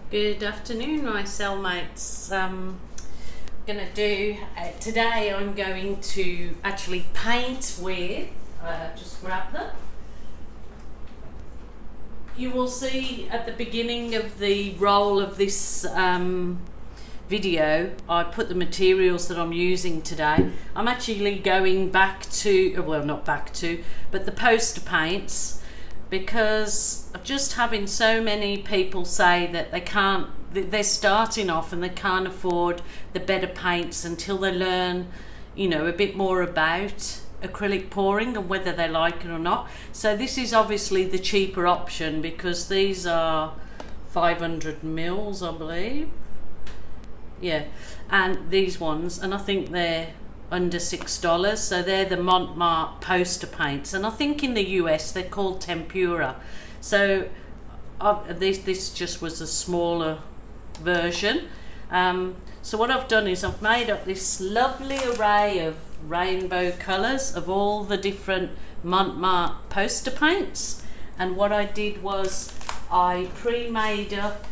Good afternoon, my cellmates. Gonna do today. I'm going to actually paint with. Just grab them. You will see at the beginning of the roll of this video, I put the materials that I'm using today. I'm actually going back to, well, not back to, but the poster paints, because of just having so many people say that they're starting off and they can't afford the better paints until they learn, a bit more about acrylic pouring and whether they like it or not. So this is obviously the cheaper option because these are 500 mils, I believe. Yeah, and these ones, and I think they're under $6, so they're the Mont poster paints, and I think in the US they're called tempura. So this just was a smaller version. So what I've done is I've made up this lovely array of rainbow colours of all the different Mont poster paints, and what I did was I pre-made up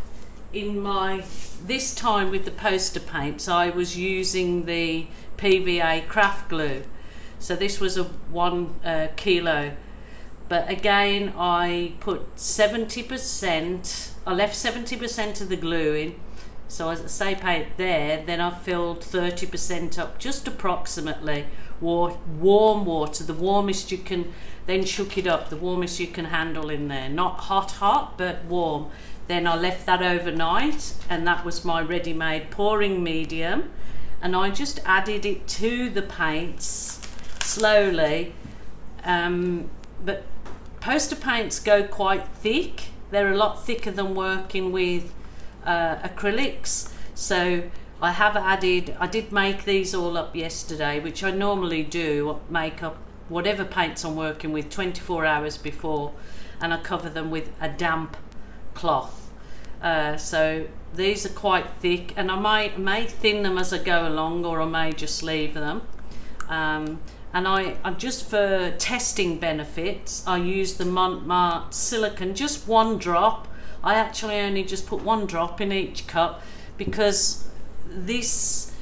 this time with the poster paints I was using the PVA craft glue. So this was a 1 kilo, but again I put 70%, I left 70% of the glue in, so as I say paint there, then I filled 30% up, just approximately, warm water, the warmest you can, then shook it up, the warmest you can handle in there, not hot but warm. Then I left that overnight, and that was my ready-made pouring medium, and I just added it to the paints slowly. But poster paints go quite thick. They're a lot thicker than working with acrylics. So I did make these all up yesterday, which I normally do, make up whatever paints I'm working with 24 hours before, and I cover them with a damp cloth. So these are quite thick, and I may thin them as I go along, or I may just leave them. And I'm just for testing benefits, I use the Mont silicone, just 1 drop. I actually only just put 1 drop in each cup, because this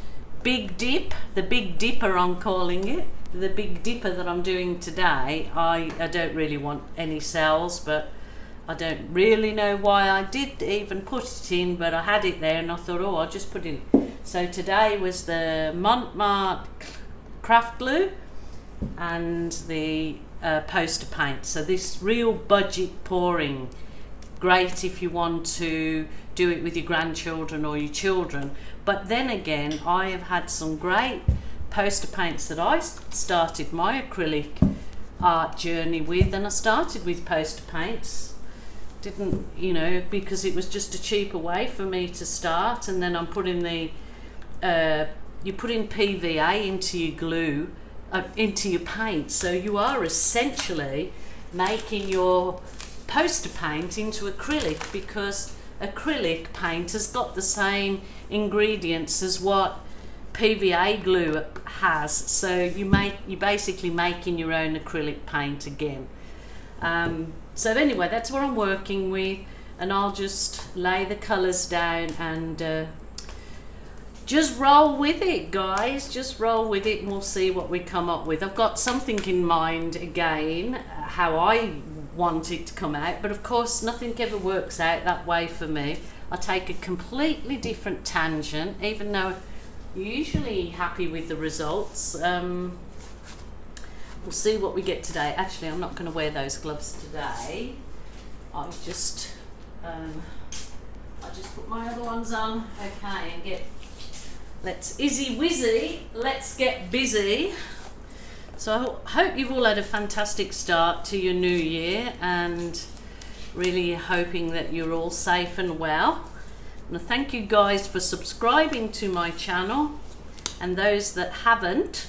big dip, the Big Dipper I'm calling it, the Big Dipper that I'm doing today, I don't really want any cells, but I don't really know why I did even put it in, but I had it there and I thought, oh, I'll just put it in. So today was the Mont craft glue and the poster paint. So this real budget pouring, great if you want to do it with your grandchildren or your children. But then again, I have had some great poster paints that I started my acrylic art journey with, and I started with poster paints. Didn't, because it was just a cheaper way for me to start, and then I'm putting you put in PVA into your glue, into your paint, so you are essentially making your poster paint into acrylic, because acrylic paint has got the same ingredients as what PVA glue has, so you're basically making your own acrylic paint again. So anyway, that's what I'm working with, and I'll just lay the colours down and just roll with it, guys. Just roll with it and we'll see what we come up with. I've got something in mind again, how I want it to come out, but of course nothing ever works out that way for me. I take a completely different tangent, even though I'm usually happy with the results. We'll see what we get today. Actually, I'm not going to wear those gloves today. I just put my other ones on. Okay, and let's get busy. So I hope you've all had a fantastic start to your new year, and really hoping that you're all safe and well. And thank you guys for subscribing to my channel, and those that haven't,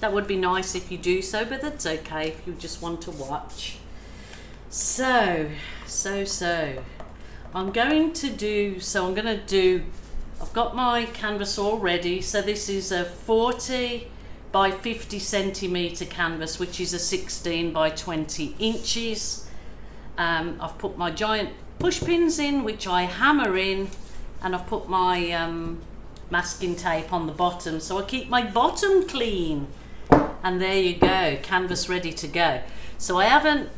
that would be nice if you do so, but that's okay if you just want to watch. So I'm going to do, I've got my canvas all ready. So this is a 40 by 50 centimeter canvas, which is a 16 by 20 inches. I've put my giant push pins in, which I hammer in, and I've put my masking tape on the bottom, so I keep my bottom clean. And there you go, canvas ready to go. So I haven't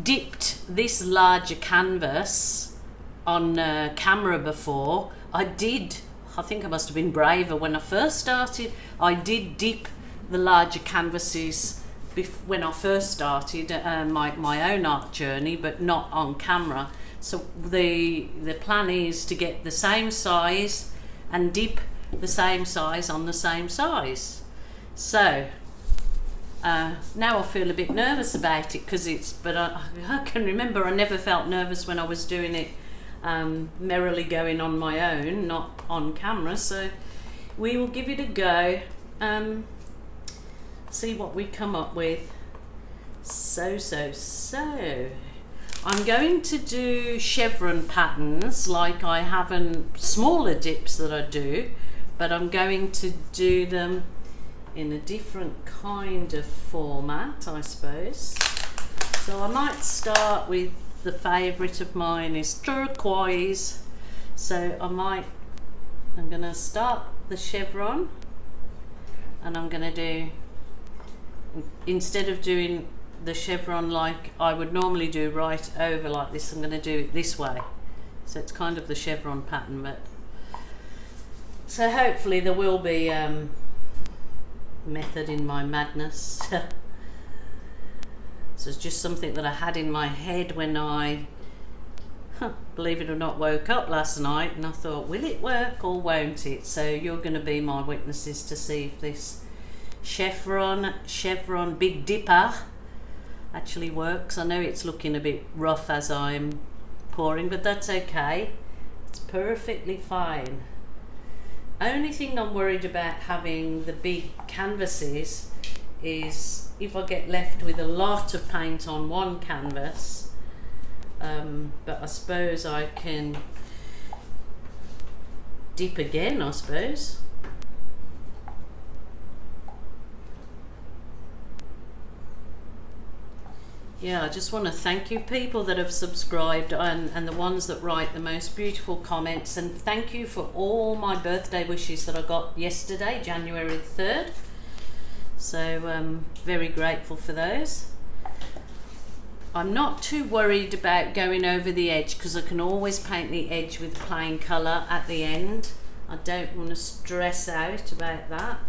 dipped this larger canvas on camera before. I think I must have been braver when I first started. I did dip the larger canvases when I first started my own art journey, but not on camera. So the plan is to get the same size and dip the same size on the same size. So now I feel a bit nervous about it, because but I can remember I never felt nervous when I was doing it merrily going on my own, not on camera. So we will give it a go, see what we come up with. So I'm going to do chevron patterns like I have in smaller dips that I do, but I'm going to do them in a different kind of format, I suppose. So I might start with, the favourite of mine is turquoise. So I'm going to start the chevron, and I'm going to do, instead of doing the chevron like I would normally do right over like this, I'm going to do it this way. So it's kind of the chevron pattern, but so hopefully there will be method in my madness. So it's just something that I had in my head when I, believe it or not, woke up last night, and I thought, will it work or won't it? So you're going to be my witnesses to see if this chevron Big Dipper actually works. I know it's looking a bit rough as I'm pouring, but that's okay. It's perfectly fine. Only thing I'm worried about having the big canvases is if I get left with a lot of paint on one canvas, but I suppose I can dip again, I suppose. Yeah, I just want to thank you people that have subscribed, and the ones that write the most beautiful comments, and thank you for all my birthday wishes that I got yesterday, January 3rd. So very grateful for those. I'm not too worried about going over the edge, because I can always paint the edge with plain colour at the end. I don't want to stress out about that.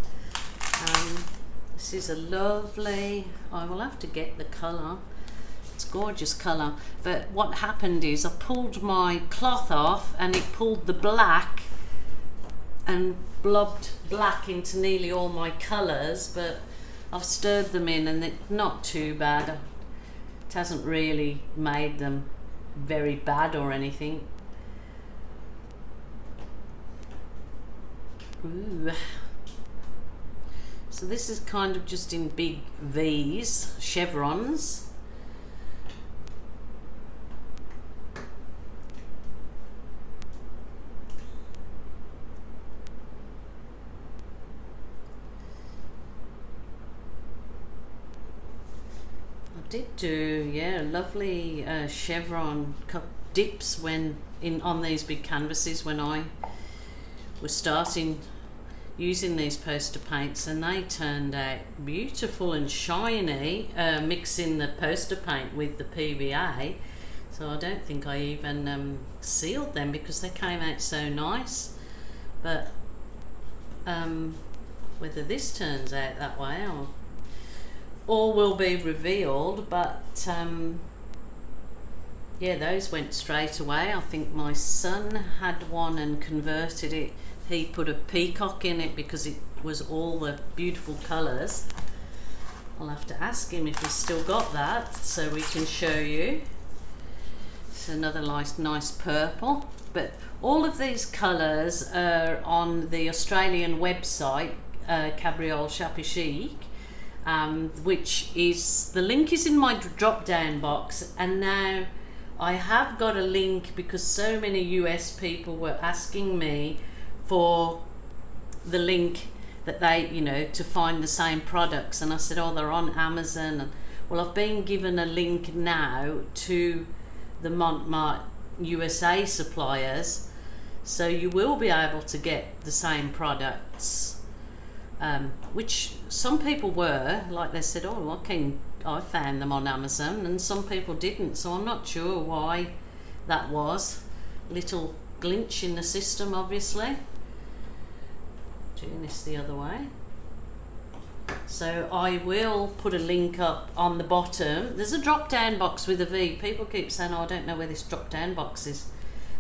This is a lovely, I will have to get the colour. It's gorgeous colour, but what happened is I pulled my cloth off and it pulled the black and blobbed black into nearly all my colours, but I've stirred them in and it's not too bad. It hasn't really made them very bad or anything. Ooh. So this is kind of just in big V's, chevrons. Did do, yeah, lovely chevron cup dips when on these big canvases when I was starting using these poster paints, and they turned out beautiful and shiny, mixing the poster paint with the PVA. So I don't think I even sealed them because they came out so nice. But whether this turns out that way or all will be revealed, but yeah, those went straight away. I think my son had one and converted it. He put a peacock in it because it was all the beautiful colours. I'll have to ask him if he's still got that so we can show you. It's another nice purple, but all of these colours are on the Australian website, Cabriole Chapichique. Which is, the link is in my drop down box, and now I have got a link because so many US people were asking me for the link that they, you know, to find the same products, and I said, oh, they're on Amazon, and Well, I've been given a link now to the Mont USA suppliers, so you will be able to get the same products, which some people were, like they said, oh, I found them on Amazon, and some people didn't, so I'm not sure why that was. Little glitch in the system, obviously. Doing this the other way. So I will put a link up on the bottom. There's a drop down box with a V. People keep saying, oh, I don't know where this drop down box is,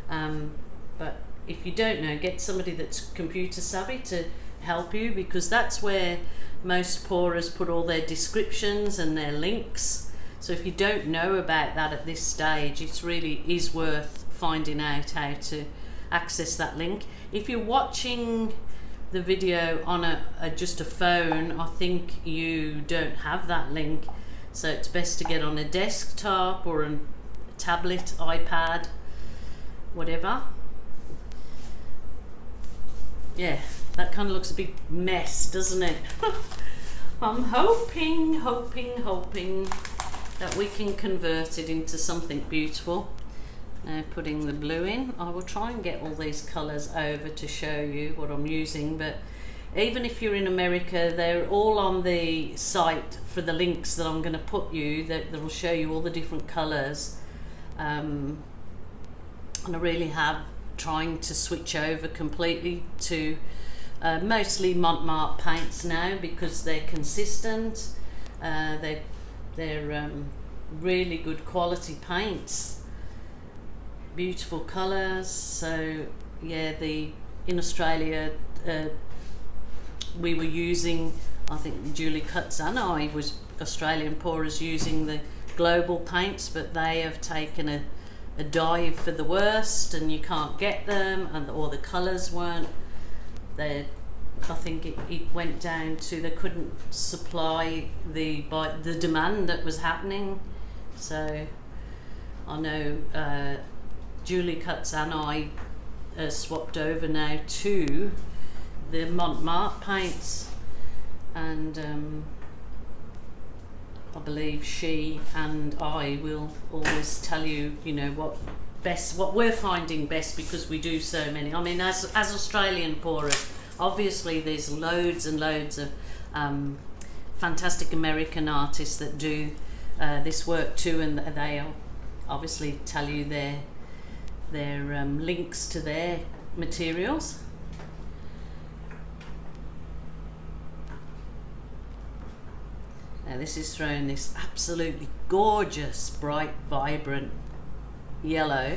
but if you don't know, get somebody that's computer savvy to help you, because that's where most pourers put all their descriptions and their links. So if you don't know about that at this stage, it really is worth finding out how to access that link. If you're watching the video on just a phone, I think you don't have that link, so it's best to get on a desktop or a tablet, iPad, whatever. Yeah, that kind of looks a big mess, doesn't it? I'm hoping that we can convert it into something beautiful. Now putting the blue in, I will try and get all these colours over to show you what I'm using, but even if you're in America, they're all on the site for the links that I'm going to put you, that will show you all the different colours, and I really have trying to switch over completely to mostly Mont paints now, because they're consistent, they're really good quality paints, beautiful colours. So yeah, in Australia we were using, I think Julie Cutts and I was Australian pourers using the global paints, but they have taken a dive for the worst, and you can't get them, or the colours weren't there. I think it went down to they couldn't supply the demand that was happening. So I know Julie Cutts and I swapped over now to the Mont paints, and I believe she and I will always tell you, you know, what we're finding best, because we do so many. I mean, as Australian pourers, obviously there's loads and loads of fantastic American artists that do this work too, and they'll obviously tell you their links to their materials. Now this is throwing this absolutely gorgeous, bright, vibrant yellow,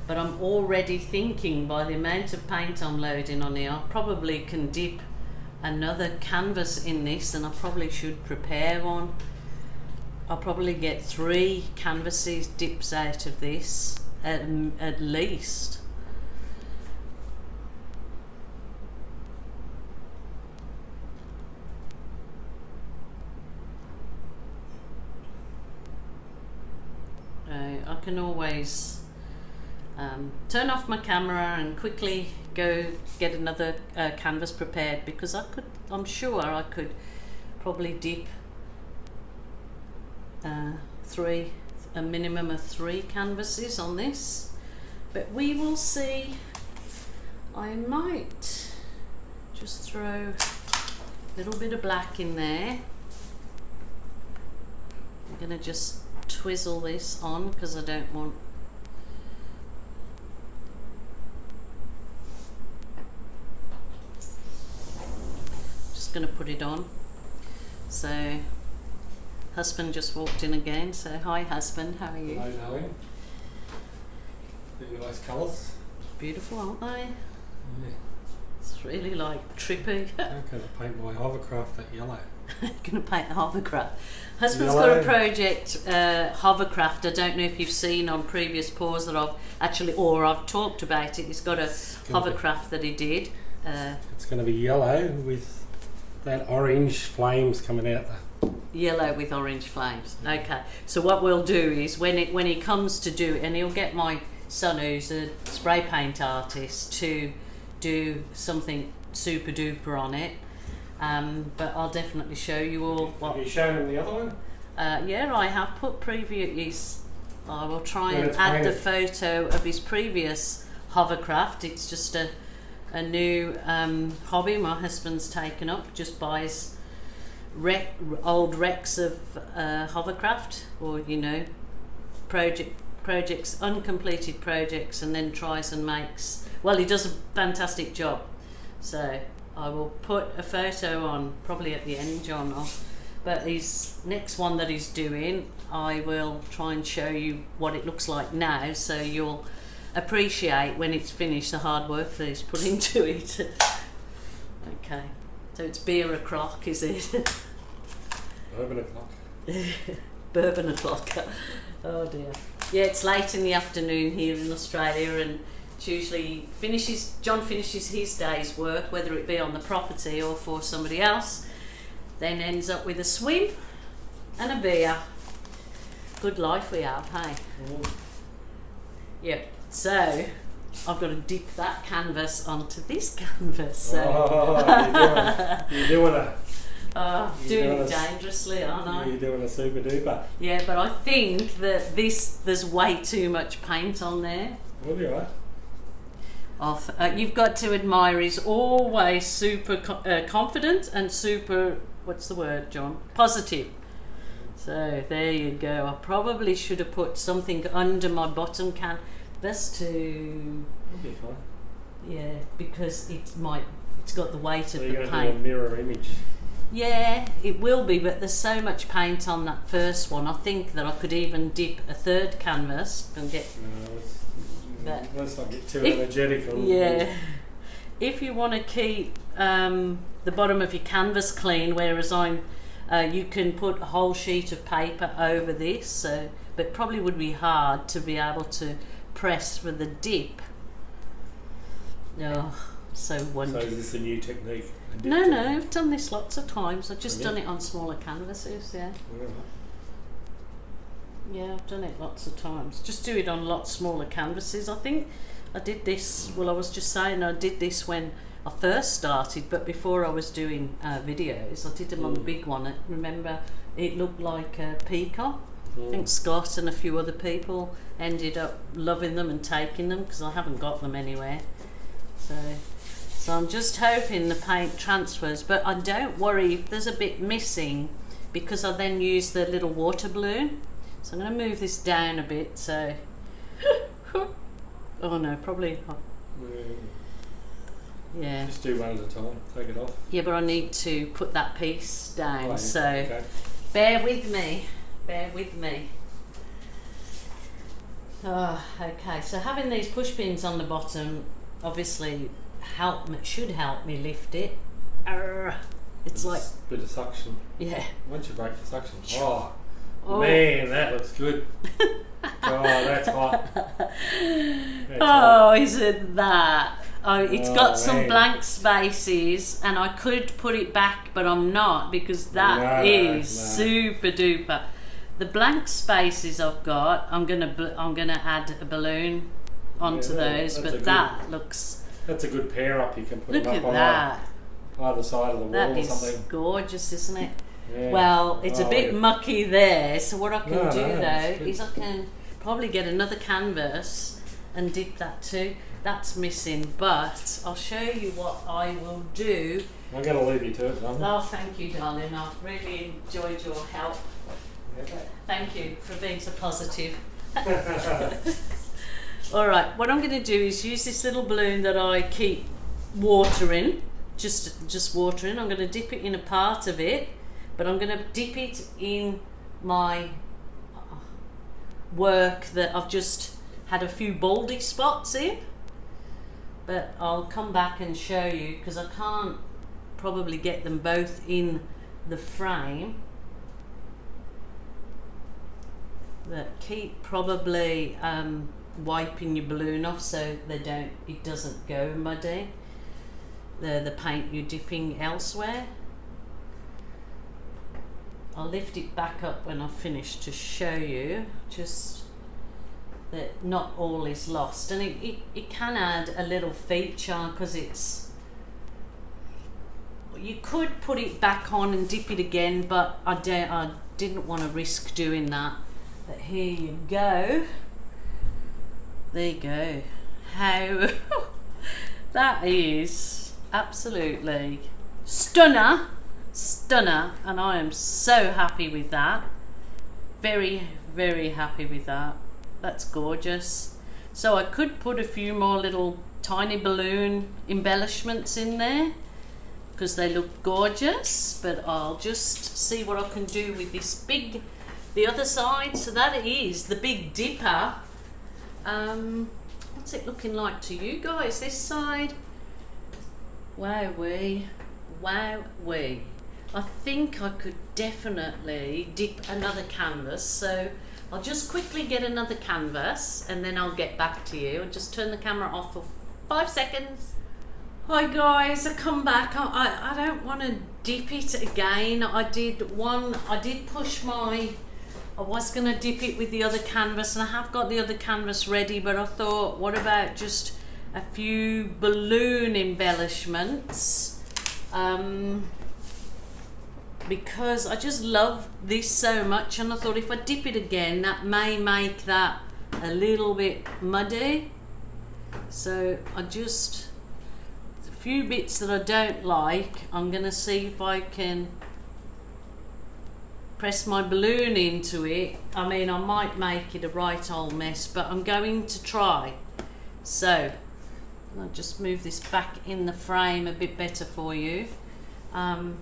but I'm already thinking, by the amount of paint I'm loading on here, I probably can dip another canvas in this, and I probably should prepare one. I'll probably get 3 canvases dips out of this at least. I can always turn off my camera and quickly go get another canvas prepared, because I'm sure I could probably dip a minimum of 3 canvases on this, but we will see. I might just throw a little bit of black in there. I'm gonna just twizzle this on, because I don't want just gonna put it on. So husband just walked in again, so hi husband, how are you? Hi darling. Really nice colours. Beautiful, aren't they? Yeah. It's really like trippy. I'm going to paint my hovercraft that yellow. Gonna paint the hovercraft. Husband's Yellow. got a project, hovercraft. I don't know if you've seen on previous pours that I've talked about it. He's got a hovercraft that he did. It's going to be yellow with that orange flames coming out there. Yellow with orange flames. Okay. So what we'll do is when he comes to do it, and he'll get my son, who's a spray paint artist, to do something super duper on it. But I'll definitely show you all what. Have you shown him the other one? Yeah, I have put previous. I will try Well, and it's add the painted. photo of his previous hovercraft. It's just a new hobby my husband's taken up. Just buys old wrecks of hovercraft, or projects, uncompleted projects, and then tries and makes. Well, he does a fantastic job. So I will put a photo on probably at the end, John. But his next one that he's doing, I will try and show you what it looks like now, so you'll appreciate when it's finished the hard work that he's put into it. Okay, so it's beer o'clock, is it? Bourbon o'clock. Bourbon o'clock. Oh dear. Yeah, it's late in the afternoon here in Australia, and it's usually John finishes his day's work, whether it be on the property or for somebody else, then ends up with a swim and a beer. Good life we have, hey? Yep. So I've got to dip that canvas onto this canvas. So. You're doing it. Doing it dangerously, aren't I? You're doing a super duper. Yeah, but I think that there's way too much paint on there. We'll be alright. You've got to admire, he's always super confident and super, what's the word, John? Positive. So there you go. I probably should have put something under my bottom canvas to... We'll be fine. Yeah, because it's got the weight So of you're the going to do a paint. mirror image. Yeah, it will be, but there's so much paint on that first one. I think that I could even dip a third canvas and get... No, let's not get too energetic. Yeah. If you want to keep the bottom of your canvas clean, whereas you can put a whole sheet of paper over this, but probably would be hard to be able to press for the dip. Oh, so wonderful. So is this a new technique? No, I've done this lots of times. I've just done it on smaller canvases, yeah. Yeah, I've done it lots of times. Just do it on lots smaller canvases. I think I did this, I was just saying I did this when I first started, but before I was doing videos, I did them on the big one. Remember, it looked like a peacock. I think Scott and a few other people ended up loving them and taking them, because I haven't got them anywhere. So I'm just hoping the paint transfers, but I don't worry if there's a bit missing, because I then use the little water balloon. So I'm going to move this down a bit, so... oh no, probably... Yeah. Just do one at a time, take it off. Yeah, but I need to put that piece down, so... Okay. Bear with me. Oh, okay, so having these push pins on the bottom obviously should help me lift it. It's like a bit of suction. Yeah. Once you break the suction, oh man, that looks good. Oh, that's hot. That's hot. Is it that? It's got some blank spaces, and I could put it back, but I'm not, because that is super duper. The blank spaces I've got, I'm gonna add a balloon onto those, but that looks. That's a good pair up. You can put Look them up at on that. either side of the wall That or something. is gorgeous, isn't it? Yeah. Well, it's a bit yeah. mucky there, so what I can do it's though is I can probably get another canvas and dip that too. That's missing, but I'll show you what I will do. I'm going to leave you to it, Mum. Oh, thank you, darling. I've really enjoyed your help. Thank you for being so positive. Alright, what I'm going to do is use this little balloon that I keep watering, just watering. I'm going to dip it in a part of it, but I'm going to dip it in my work that I've just had a few baldy spots in. But I'll come back and show you, because I can't probably get them both in the frame. But keep probably wiping your balloon off so it doesn't go muddy. The paint you're dipping elsewhere. I'll lift it back up when I've finished to show you just that not all is lost, and it can add a little feature, because you could put it back on and dip it again, but I didn't want to risk doing that. But here you go. There you go. How that is absolutely stunner, and I am so happy with that. Very, very happy with that. That's gorgeous. So I could put a few more little tiny balloon embellishments in there because they look gorgeous, but I'll just see what I can do with this the other side. So that is the Big Dipper. What's it looking like to you guys, this side? Wowee. I think I could definitely dip another canvas, so I'll just quickly get another canvas and then I'll get back to you. I'll just turn the camera off for 5 seconds. Hi guys, I come back. I don't want to dip it again. I was going to dip it with the other canvas, and I have got the other canvas ready, but I thought, what about just a few balloon embellishments? Because I just love this so much, and I thought if I dip it again, that may make that a little bit muddy. So a few bits that I don't like, I'm going to see if I can press my balloon into it. I mean, I might make it a right old mess, but I'm going to try. So I'll just move this back in the frame a bit better for you. No,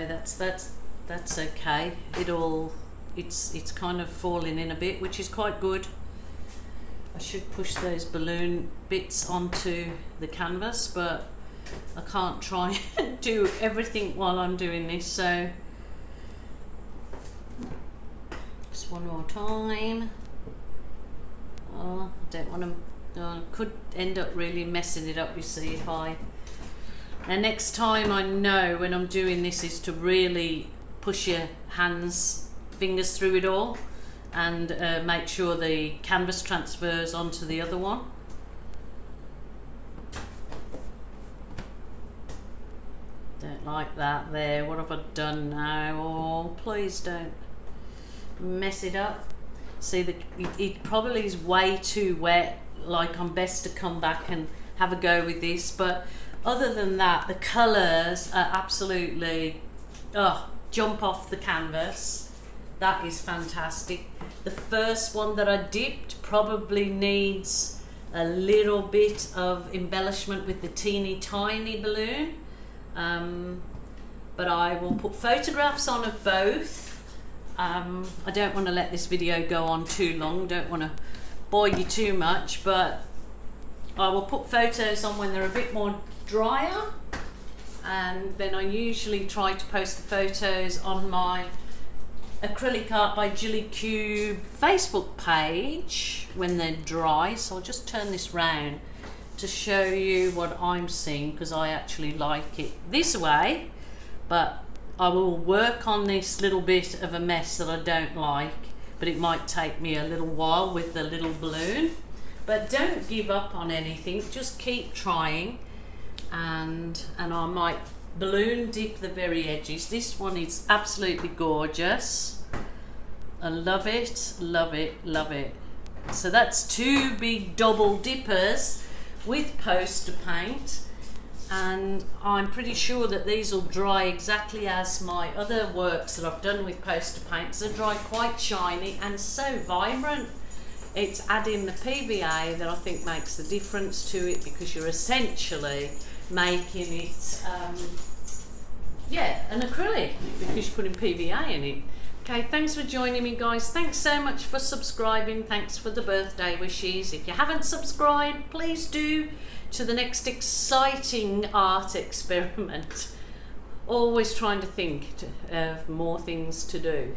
that's okay. It's kind of falling in a bit, which is quite good. I should push those balloon bits onto the canvas, but I can't try and do everything while I'm doing this, so just one more time. Oh, I don't want to, I could end up really messing it up, you see, if I... And next time I know when I'm doing this is to really push your fingers through it all and make sure the canvas transfers onto the other one. Don't like that there. What have I done now? Oh, please don't mess it up. See, it probably is way too wet. Like, I'm best to come back and have a go with this, but other than that, the colours are absolutely jump off the canvas. That is fantastic. The first one that I dipped probably needs a little bit of embellishment with the teeny tiny balloon, but I will put photographs on of both. I don't want to let this video go on too long, don't want to bore you too much, but I will put photos on when they're a bit more drier, and then I usually try to post the photos on my Acrylic Art by Jilly Cube Facebook page when they're dry. So I'll just turn this round to show you what I'm seeing, because I actually like it this way, but I will work on this little bit of a mess that I don't like, but it might take me a little while with the little balloon. But don't give up on anything, just keep trying, and I might balloon dip the very edges. This one is absolutely gorgeous. I love it, love it, love it. So that's 2 big double dippers with poster paint, and I'm pretty sure that these will dry exactly as my other works that I've done with poster paints. They dry quite shiny and so vibrant. It's adding the PVA that I think makes the difference to it, because you're essentially making it an acrylic because you're putting PVA in it. Okay, thanks for joining me, guys. Thanks so much for subscribing. Thanks for the birthday wishes. If you haven't subscribed, please do, to the next exciting art experiment. Always trying to think of more things to do.